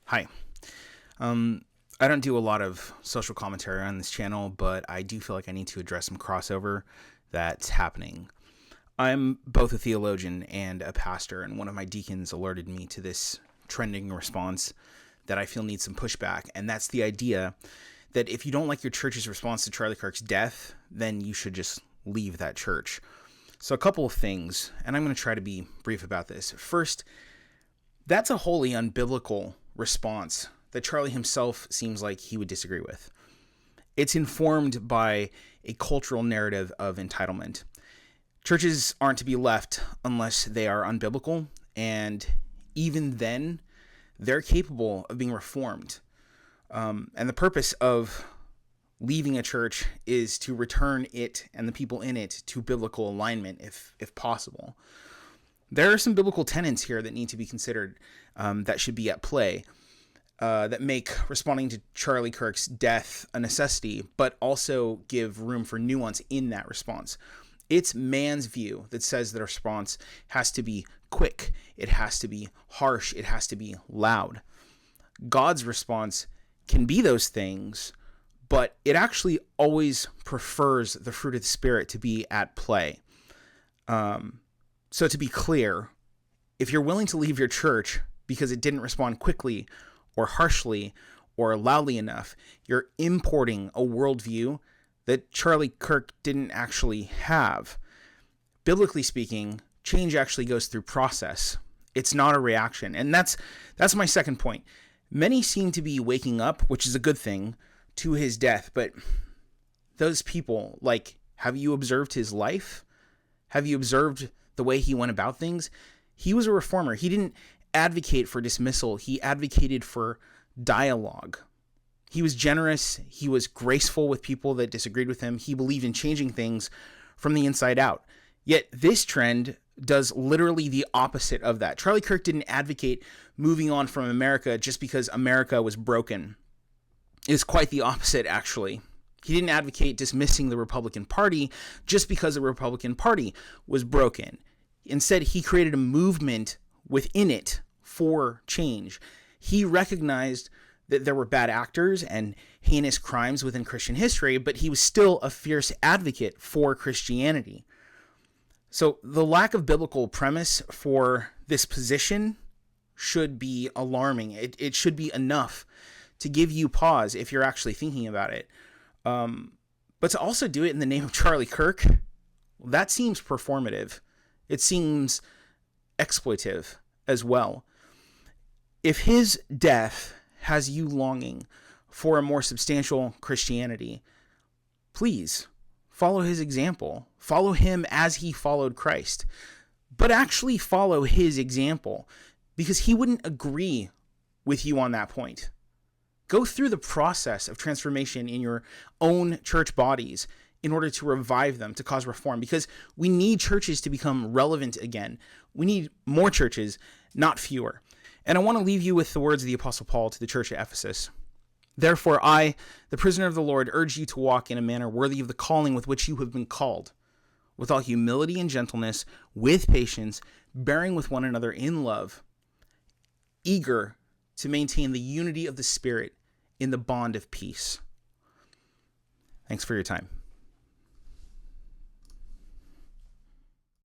Hi. I don't do a lot of social commentary on this channel, but I do feel like I need to address some crossover that's happening. I'm both a theologian and a pastor, and one of my deacons alerted me to this trending response that I feel needs some pushback, and that's the idea that if you don't like your church's response to Charlie Kirk's death, then you should just leave that church. So a couple of things, and I'm going to try to be brief about this. First, that's a wholly unbiblical response that Charlie himself seems like he would disagree with. It's informed by a cultural narrative of entitlement. Churches aren't to be left unless they are unbiblical, and even then, they're capable of being reformed. And the purpose of leaving a church is to return it and the people in it to biblical alignment, if possible. There are some biblical tenets here that need to be considered that should be at play that make responding to Charlie Kirk's death a necessity, but also give room for nuance in that response. It's man's view that says that a response has to be quick, it has to be harsh, it has to be loud. God's response can be those things, but it actually always prefers the fruit of the Spirit to be at play. So to be clear, if you're willing to leave your church because it didn't respond quickly or harshly or loudly enough, you're importing a worldview that Charlie Kirk didn't actually have. Biblically speaking, change actually goes through process. It's not a reaction. And that's my second point. Many seem to be waking up, which is a good thing, to his death, but those people, have you observed his life? Have you observed the way he went about things? He was a reformer. He didn't advocate for dismissal. He advocated for dialogue. He was generous. He was graceful with people that disagreed with him. He believed in changing things from the inside out. Yet this trend does literally the opposite of that. Charlie Kirk didn't advocate moving on from America just because America was broken. It's quite the opposite, actually. He didn't advocate dismissing the Republican Party just because the Republican Party was broken. Instead, he created a movement within it for change. He recognized that there were bad actors and heinous crimes within Christian history, but he was still a fierce advocate for Christianity. So the lack of biblical premise for this position should be alarming. It should be enough to give you pause if you're actually thinking about it. But to also do it in the name of Charlie Kirk, that seems performative. It seems exploitive as well. If his death has you longing for a more substantial Christianity, please follow his example. Follow him as he followed Christ. But actually follow his example, because he wouldn't agree with you on that point. Go through the process of transformation in your own church bodies in order to revive them, to cause reform, because we need churches to become relevant again. We need more churches, not fewer. And I want to leave you with the words of the Apostle Paul to the church at Ephesus. Therefore, I, the prisoner of the Lord, urge you to walk in a manner worthy of the calling with which you have been called, with all humility and gentleness, with patience, bearing with one another in love, eager to maintain the unity of the Spirit in the bond of peace. Thanks for your time.